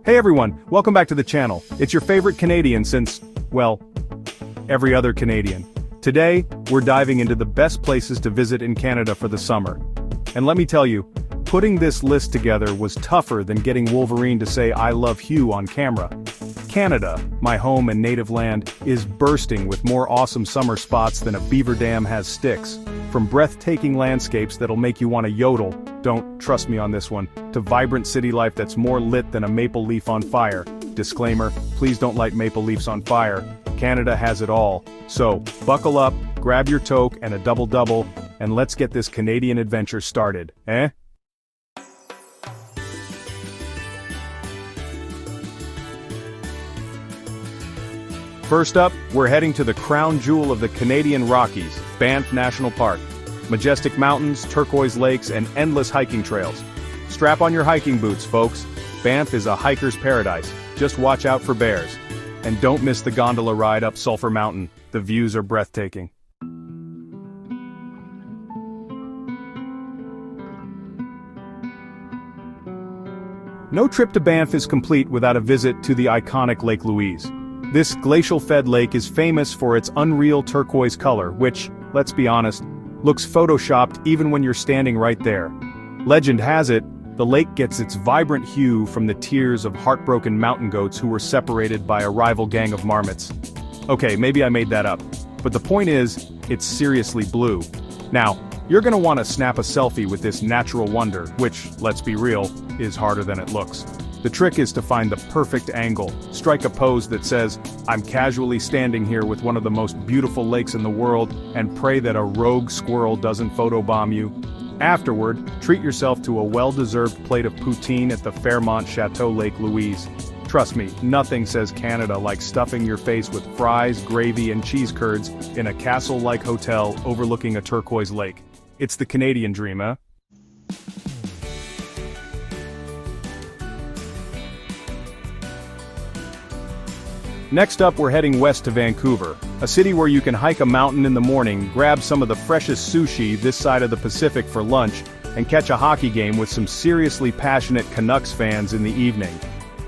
Hey everyone, welcome back to the channel. It's your favorite Canadian since, well, every other Canadian. Today, we're diving into the best places to visit in Canada for the summer. And let me tell you, putting this list together was tougher than getting Wolverine to say I love Hugh on camera. Canada, my home and native land, is bursting with more awesome summer spots than a beaver dam has sticks. From breathtaking landscapes that'll make you want to yodel, don't trust me on this one, to vibrant city life that's more lit than a maple leaf on fire. Disclaimer, please don't light maple leafs on fire. Canada has it all. So, buckle up, grab your toque and a double-double, and let's get this Canadian adventure started, eh? First up, we're heading to the crown jewel of the Canadian Rockies, Banff National Park. Majestic mountains, turquoise lakes, and endless hiking trails. Strap on your hiking boots, folks. Banff is a hiker's paradise. Just watch out for bears. And don't miss the gondola ride up Sulphur Mountain. The views are breathtaking. No trip to Banff is complete without a visit to the iconic Lake Louise. This glacial-fed lake is famous for its unreal turquoise color, which, let's be honest, looks photoshopped even when you're standing right there. Legend has it, the lake gets its vibrant hue from the tears of heartbroken mountain goats who were separated by a rival gang of marmots. Okay, maybe I made that up, but the point is, it's seriously blue. Now, you're gonna want to snap a selfie with this natural wonder, which, let's be real, is harder than it looks. The trick is to find the perfect angle, strike a pose that says, I'm casually standing here with one of the most beautiful lakes in the world, and pray that a rogue squirrel doesn't photobomb you. Afterward, treat yourself to a well-deserved plate of poutine at the Fairmont Chateau Lake Louise. Trust me, nothing says Canada like stuffing your face with fries, gravy, and cheese curds in a castle-like hotel overlooking a turquoise lake. It's the Canadian dream, huh? Next up, we're heading west to Vancouver, a city where you can hike a mountain in the morning, grab some of the freshest sushi this side of the Pacific for lunch, and catch a hockey game with some seriously passionate Canucks fans in the evening.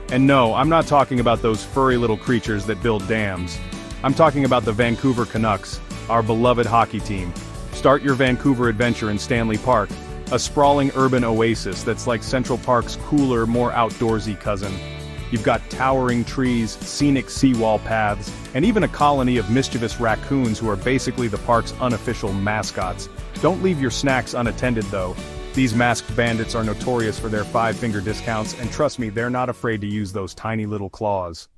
And no, I'm not talking about those furry little creatures that build dams. I'm talking about the Vancouver Canucks, our beloved hockey team. Start your Vancouver adventure in Stanley Park, a sprawling urban oasis that's like Central Park's cooler, more outdoorsy cousin. You've got towering trees, scenic seawall paths, and even a colony of mischievous raccoons who are basically the park's unofficial mascots. Don't leave your snacks unattended though. These masked bandits are notorious for their five-finger discounts, and trust me, they're not afraid to use those tiny little claws.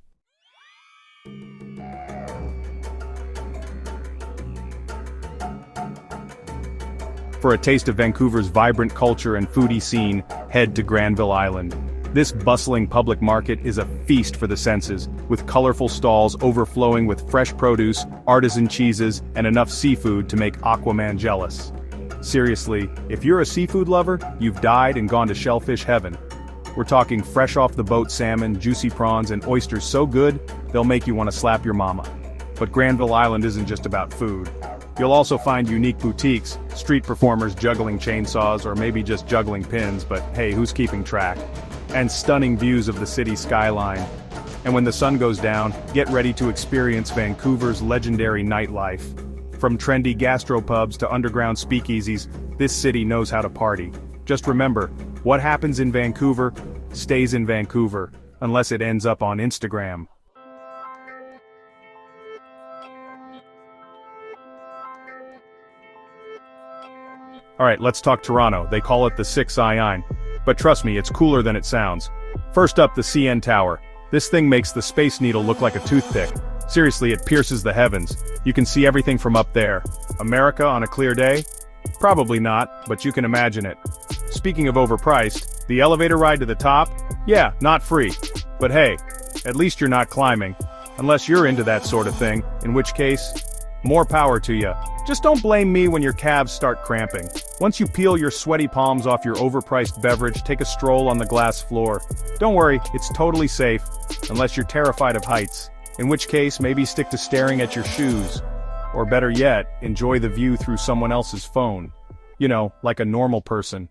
For a taste of Vancouver's vibrant culture and foodie scene, head to Granville Island. This bustling public market is a feast for the senses, with colorful stalls overflowing with fresh produce, artisan cheeses, and enough seafood to make Aquaman jealous. Seriously, if you're a seafood lover, you've died and gone to shellfish heaven. We're talking fresh-off-the-boat salmon, juicy prawns, and oysters so good, they'll make you want to slap your mama. But Granville Island isn't just about food. You'll also find unique boutiques, street performers juggling chainsaws or maybe just juggling pins, but hey, who's keeping track? And stunning views of the city skyline. And when the sun goes down, get ready to experience Vancouver's legendary nightlife. From trendy gastropubs to underground speakeasies, this city knows how to party. Just remember, what happens in Vancouver, stays in Vancouver, unless it ends up on Instagram. Alright, let's talk Toronto. They call it the Six Iron. But trust me, it's cooler than it sounds. First up, the CN Tower. This thing makes the Space Needle look like a toothpick. Seriously, it pierces the heavens. You can see everything from up there. America on a clear day? Probably not, but you can imagine it. Speaking of overpriced, the elevator ride to the top? Yeah, not free. But hey, at least you're not climbing. Unless you're into that sort of thing, in which case, more power to you. Just don't blame me when your calves start cramping. Once you peel your sweaty palms off your overpriced beverage, take a stroll on the glass floor. Don't worry, it's totally safe, unless you're terrified of heights. In which case, maybe stick to staring at your shoes. Or better yet, enjoy the view through someone else's phone. You know, like a normal person.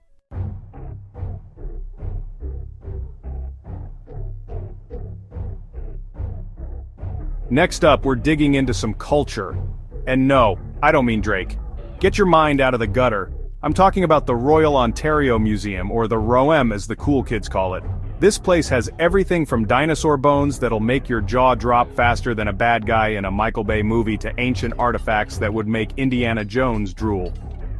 Next up, we're digging into some culture. And no, I don't mean Drake. Get your mind out of the gutter. I'm talking about the Royal Ontario Museum, or the ROM as the cool kids call it. This place has everything from dinosaur bones that'll make your jaw drop faster than a bad guy in a Michael Bay movie to ancient artifacts that would make Indiana Jones drool.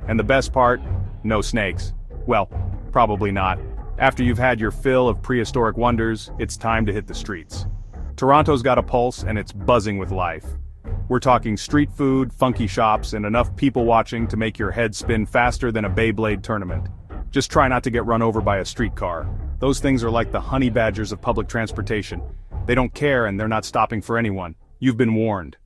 And the best part? No snakes. Well, probably not. After you've had your fill of prehistoric wonders, it's time to hit the streets. Toronto's got a pulse and it's buzzing with life. We're talking street food, funky shops, and enough people watching to make your head spin faster than a Beyblade tournament. Just try not to get run over by a streetcar. Those things are like the honey badgers of public transportation. They don't care and they're not stopping for anyone. You've been warned.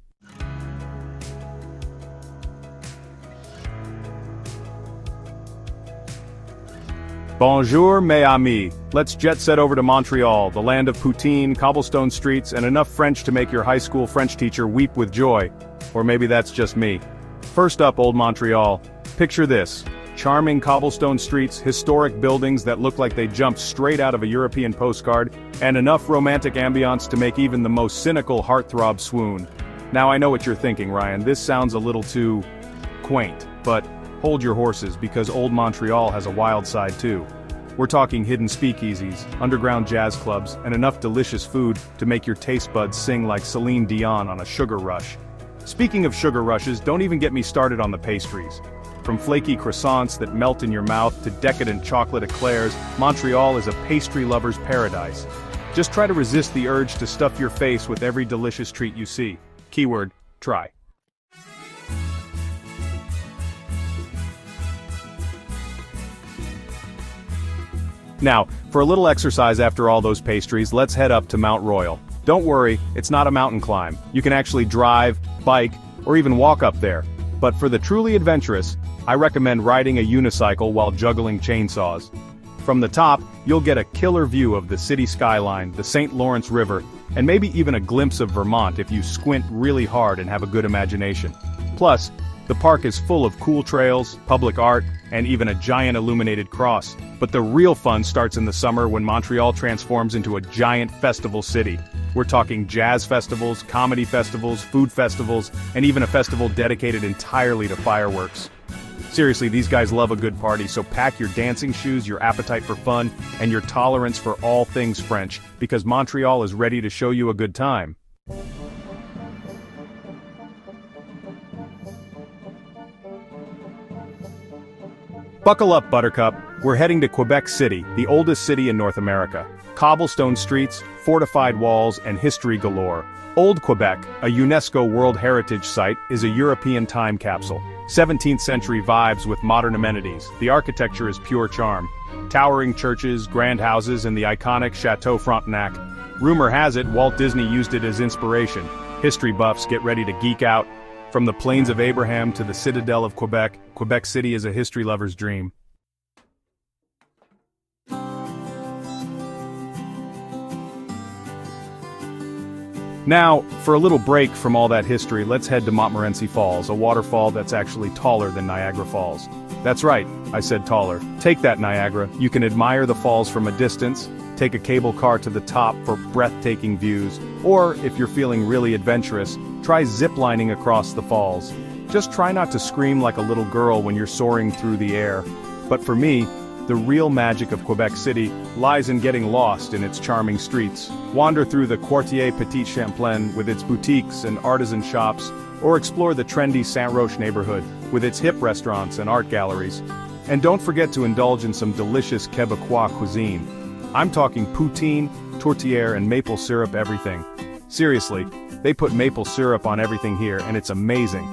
Bonjour, mes amis. Let's jet set over to Montreal, the land of poutine, cobblestone streets, and enough French to make your high school French teacher weep with joy. Or maybe that's just me. First up, Old Montreal. Picture this. Charming cobblestone streets, historic buildings that look like they jumped straight out of a European postcard, and enough romantic ambiance to make even the most cynical heartthrob swoon. Now I know what you're thinking, Ryan. This sounds a little too quaint, but hold your horses because Old Montreal has a wild side too. We're talking hidden speakeasies, underground jazz clubs, and enough delicious food to make your taste buds sing like Celine Dion on a sugar rush. Speaking of sugar rushes, don't even get me started on the pastries. From flaky croissants that melt in your mouth to decadent chocolate eclairs, Montreal is a pastry lover's paradise. Just try to resist the urge to stuff your face with every delicious treat you see. Keyword, try. Now, for a little exercise after all those pastries, let's head up to Mount Royal. Don't worry, it's not a mountain climb. You can actually drive, bike, or even walk up there. But for the truly adventurous, I recommend riding a unicycle while juggling chainsaws. From the top, you'll get a killer view of the city skyline, the St. Lawrence River, and maybe even a glimpse of Vermont if you squint really hard and have a good imagination. Plus, the park is full of cool trails, public art, and even a giant illuminated cross. But the real fun starts in the summer when Montreal transforms into a giant festival city. We're talking jazz festivals, comedy festivals, food festivals, and even a festival dedicated entirely to fireworks. Seriously, these guys love a good party, so pack your dancing shoes, your appetite for fun, and your tolerance for all things French, because Montreal is ready to show you a good time. Buckle up, Buttercup. We're heading to Quebec City, the oldest city in North America. Cobblestone streets, fortified walls, and history galore. Old Quebec, a UNESCO World Heritage Site, is a European time capsule. 17th century vibes with modern amenities. The architecture is pure charm. Towering churches, grand houses, and the iconic Chateau Frontenac. Rumor has it Walt Disney used it as inspiration. History buffs get ready to geek out. From the Plains of Abraham to the Citadel of Quebec, Quebec City is a history lover's dream. Now, for a little break from all that history, let's head to Montmorency Falls, a waterfall that's actually taller than Niagara Falls. That's right, I said taller. Take that, Niagara. You can admire the falls from a distance, take a cable car to the top for breathtaking views, or, if you're feeling really adventurous, try ziplining across the falls. Just try not to scream like a little girl when you're soaring through the air. But for me, the real magic of Quebec City lies in getting lost in its charming streets. Wander through the Quartier Petit Champlain with its boutiques and artisan shops, or explore the trendy Saint-Roch neighborhood with its hip restaurants and art galleries. And don't forget to indulge in some delicious Quebecois cuisine. I'm talking poutine, tourtière, and maple syrup everything. Seriously, they put maple syrup on everything here and it's amazing.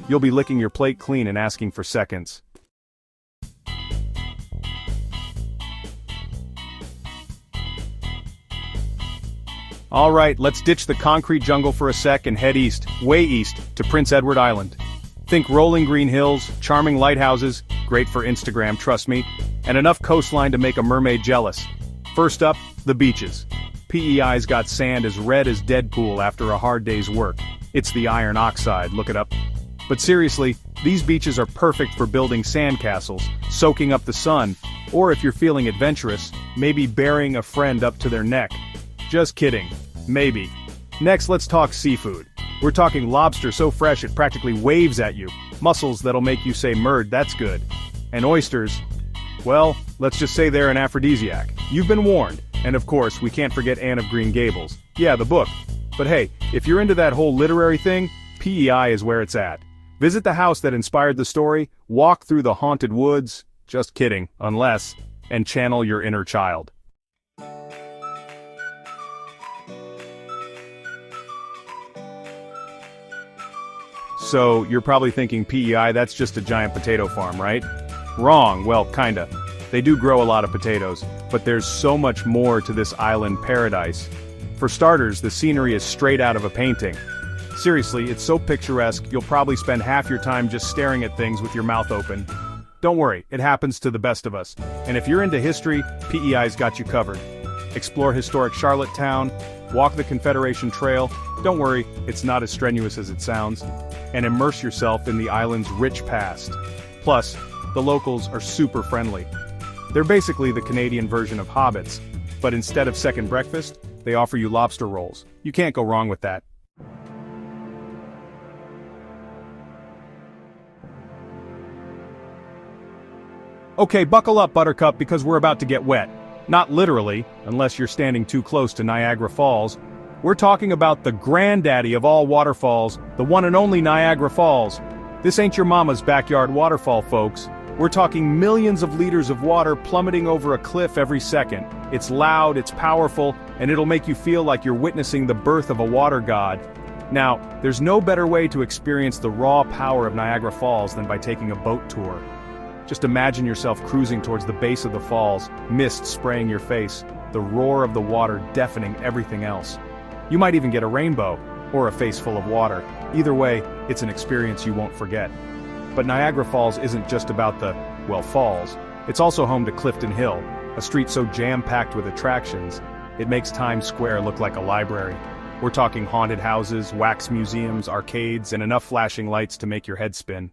You'll be licking your plate clean and asking for seconds. Alright, let's ditch the concrete jungle for a sec and head east, way east, to Prince Edward Island. Think rolling green hills, charming lighthouses, great for Instagram, trust me, and enough coastline to make a mermaid jealous. First up, the beaches. PEI's got sand as red as Deadpool after a hard day's work. It's the iron oxide, look it up. But seriously, these beaches are perfect for building sandcastles, soaking up the sun, or if you're feeling adventurous, maybe burying a friend up to their neck. Just kidding. Maybe. Next, let's talk seafood. We're talking lobster so fresh it practically waves at you, mussels that'll make you say "Murd, that's good." And oysters, well, let's just say they're an aphrodisiac. You've been warned. And of course, we can't forget Anne of Green Gables. Yeah, the book. But hey, if you're into that whole literary thing, PEI is where it's at. Visit the house that inspired the story, walk through the haunted woods, just kidding, unless, and channel your inner child. So, you're probably thinking PEI, that's just a giant potato farm, right? Wrong, well, kinda. They do grow a lot of potatoes, but there's so much more to this island paradise. For starters, the scenery is straight out of a painting. Seriously, it's so picturesque, you'll probably spend half your time just staring at things with your mouth open. Don't worry, it happens to the best of us. And if you're into history, PEI's got you covered. Explore historic Charlottetown, walk the Confederation Trail, don't worry, it's not as strenuous as it sounds, and immerse yourself in the island's rich past. Plus, the locals are super friendly. They're basically the Canadian version of hobbits, but instead of second breakfast, they offer you lobster rolls. You can't go wrong with that. Okay, buckle up, Buttercup, because we're about to get wet. Not literally, unless you're standing too close to Niagara Falls. We're talking about the granddaddy of all waterfalls, the one and only Niagara Falls. This ain't your mama's backyard waterfall, folks. We're talking millions of liters of water plummeting over a cliff every second. It's loud, it's powerful, and it'll make you feel like you're witnessing the birth of a water god. Now, there's no better way to experience the raw power of Niagara Falls than by taking a boat tour. Just imagine yourself cruising towards the base of the falls, mist spraying your face, the roar of the water deafening everything else. You might even get a rainbow, or a face full of water. Either way, it's an experience you won't forget. But Niagara Falls isn't just about the, well, falls. It's also home to Clifton Hill, a street so jam-packed with attractions, it makes Times Square look like a library. We're talking haunted houses, wax museums, arcades, and enough flashing lights to make your head spin.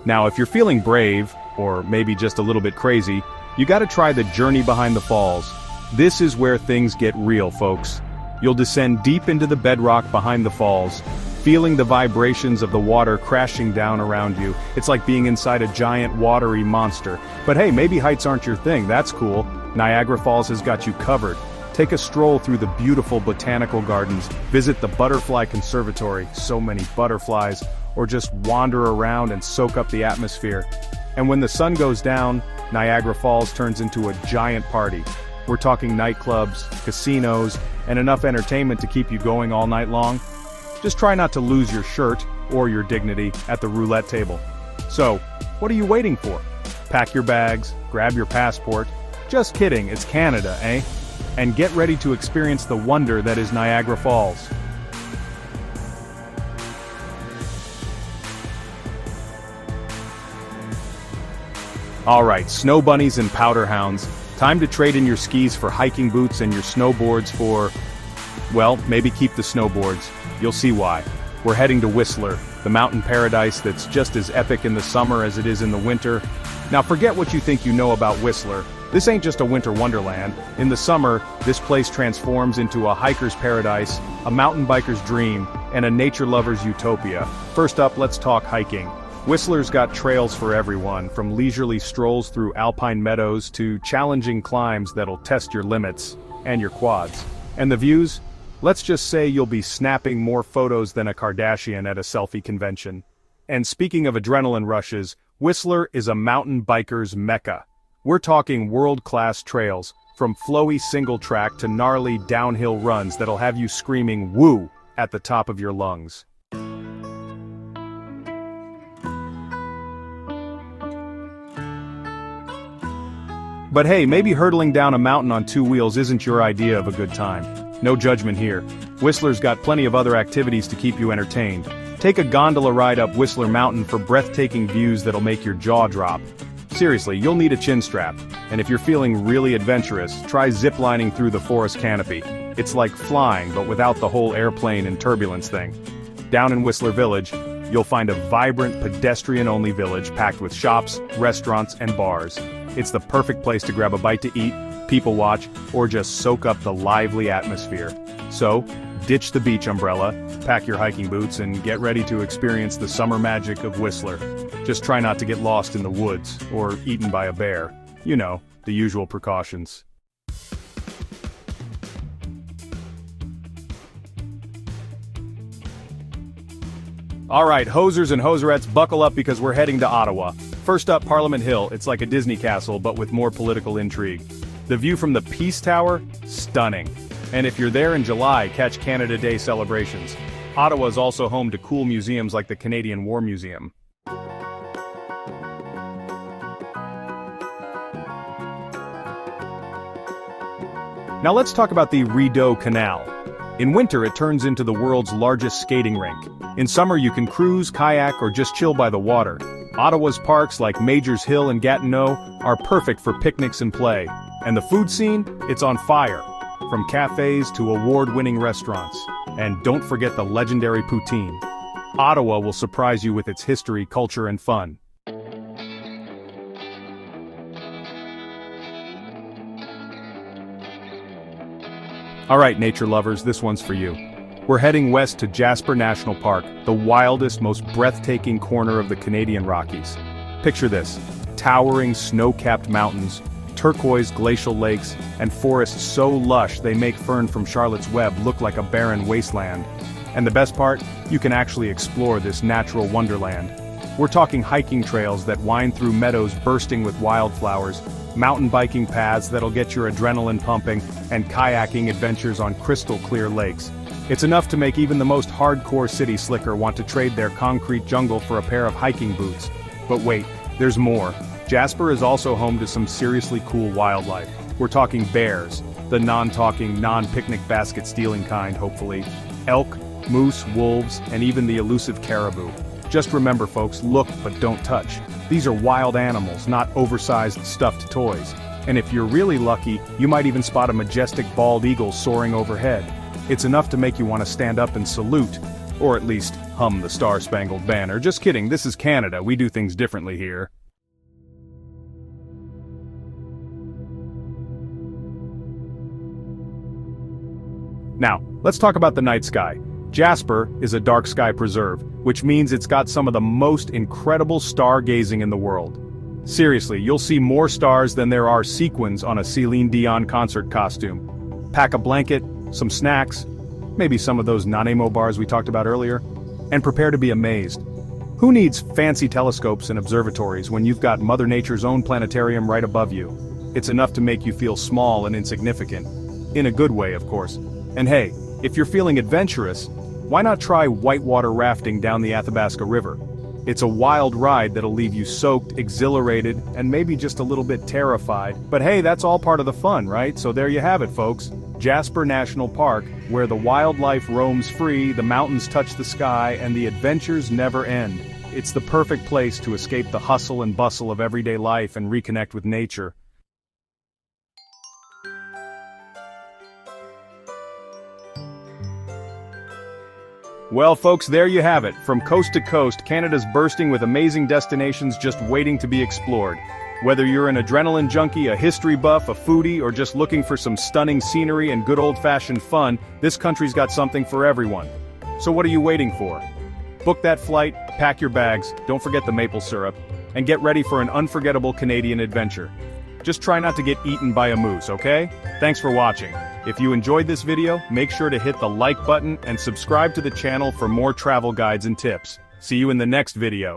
Now, if you're feeling brave, or maybe just a little bit crazy, you gotta try the Journey Behind the Falls. This is where things get real, folks. You'll descend deep into the bedrock behind the falls, feeling the vibrations of the water crashing down around you. It's like being inside a giant watery monster. But hey, maybe heights aren't your thing, that's cool. Niagara Falls has got you covered. Take a stroll through the beautiful botanical gardens, visit the Butterfly Conservatory, so many butterflies, or just wander around and soak up the atmosphere. And when the sun goes down, Niagara Falls turns into a giant party. We're talking nightclubs, casinos, and enough entertainment to keep you going all night long. Just try not to lose your shirt, or your dignity, at the roulette table. So, what are you waiting for? Pack your bags, grab your passport. Just kidding, it's Canada, eh? And get ready to experience the wonder that is Niagara Falls. Alright, snow bunnies and powder hounds, time to trade in your skis for hiking boots and your snowboards for, well, maybe keep the snowboards. You'll see why. We're heading to Whistler, the mountain paradise that's just as epic in the summer as it is in the winter. Now forget what you think you know about Whistler. This ain't just a winter wonderland. In the summer, this place transforms into a hiker's paradise, a mountain biker's dream, and a nature lover's utopia. First up, let's talk hiking. Whistler's got trails for everyone, from leisurely strolls through alpine meadows to challenging climbs that'll test your limits, and your quads. And the views? Let's just say you'll be snapping more photos than a Kardashian at a selfie convention. And speaking of adrenaline rushes, Whistler is a mountain biker's mecca. We're talking world-class trails, from flowy single track to gnarly downhill runs that'll have you screaming "woo" at the top of your lungs. But hey, maybe hurtling down a mountain on two wheels isn't your idea of a good time. No judgment here. Whistler's got plenty of other activities to keep you entertained. Take a gondola ride up Whistler Mountain for breathtaking views that'll make your jaw drop. Seriously, you'll need a chin strap. And if you're feeling really adventurous, try ziplining through the forest canopy. It's like flying, but without the whole airplane and turbulence thing. Down in Whistler Village, you'll find a vibrant pedestrian-only village packed with shops, restaurants, and bars. It's the perfect place to grab a bite to eat, people watch, or just soak up the lively atmosphere. So, ditch the beach umbrella, pack your hiking boots, and get ready to experience the summer magic of Whistler. Just try not to get lost in the woods, or eaten by a bear. You know, the usual precautions. Alright, hosers and hoserettes, buckle up because we're heading to Ottawa. First up, Parliament Hill. It's like a Disney castle, but with more political intrigue. The view from the Peace Tower? Stunning. And if you're there in July, catch Canada Day celebrations. Ottawa is also home to cool museums like the Canadian War Museum. Now let's talk about the Rideau Canal. In winter, it turns into the world's largest skating rink. In summer, you can cruise, kayak, or just chill by the water. Ottawa's parks like Majors Hill and Gatineau are perfect for picnics and play. And the food scene? It's on fire. From cafes to award-winning restaurants. And don't forget the legendary poutine. Ottawa will surprise you with its history, culture, and fun. Alright, nature lovers, this one's for you. We're heading west to Jasper National Park, the wildest, most breathtaking corner of the Canadian Rockies. Picture this: towering snow-capped mountains, turquoise glacial lakes, and forests so lush they make Fern from Charlotte's Web look like a barren wasteland. And the best part? You can actually explore this natural wonderland. We're talking hiking trails that wind through meadows bursting with wildflowers, mountain biking paths that'll get your adrenaline pumping, and kayaking adventures on crystal-clear lakes. It's enough to make even the most hardcore city slicker want to trade their concrete jungle for a pair of hiking boots. But wait, there's more. Jasper is also home to some seriously cool wildlife. We're talking bears, the non-talking, non-picnic basket-stealing kind, hopefully. Elk, moose, wolves, and even the elusive caribou. Just remember, folks, look but don't touch. These are wild animals, not oversized stuffed toys. And if you're really lucky, you might even spot a majestic bald eagle soaring overhead. It's enough to make you want to stand up and salute, or at least hum the Star-Spangled Banner. Just kidding, this is Canada, we do things differently here. Now, let's talk about the night sky. Jasper is a dark sky preserve, which means it's got some of the most incredible stargazing in the world. Seriously, you'll see more stars than there are sequins on a Celine Dion concert costume. Pack a blanket, some snacks, maybe some of those Nanaimo bars we talked about earlier, and prepare to be amazed. Who needs fancy telescopes and observatories when you've got Mother Nature's own planetarium right above you? It's enough to make you feel small and insignificant. In a good way, of course. And hey, if you're feeling adventurous, why not try whitewater rafting down the Athabasca River? It's a wild ride that'll leave you soaked, exhilarated, and maybe just a little bit terrified. But hey, that's all part of the fun, right? So there you have it, folks. Jasper National Park, where the wildlife roams free, the mountains touch the sky, and the adventures never end. It's the perfect place to escape the hustle and bustle of everyday life and reconnect with nature. Well, folks, there you have it. From coast to coast, Canada's bursting with amazing destinations just waiting to be explored. Whether you're an adrenaline junkie, a history buff, a foodie, or just looking for some stunning scenery and good old-fashioned fun, this country's got something for everyone. So what are you waiting for? Book that flight, pack your bags, don't forget the maple syrup, and get ready for an unforgettable Canadian adventure. Just try not to get eaten by a moose, okay? Thanks for watching. If you enjoyed this video, make sure to hit the like button and subscribe to the channel for more travel guides and tips. See you in the next video.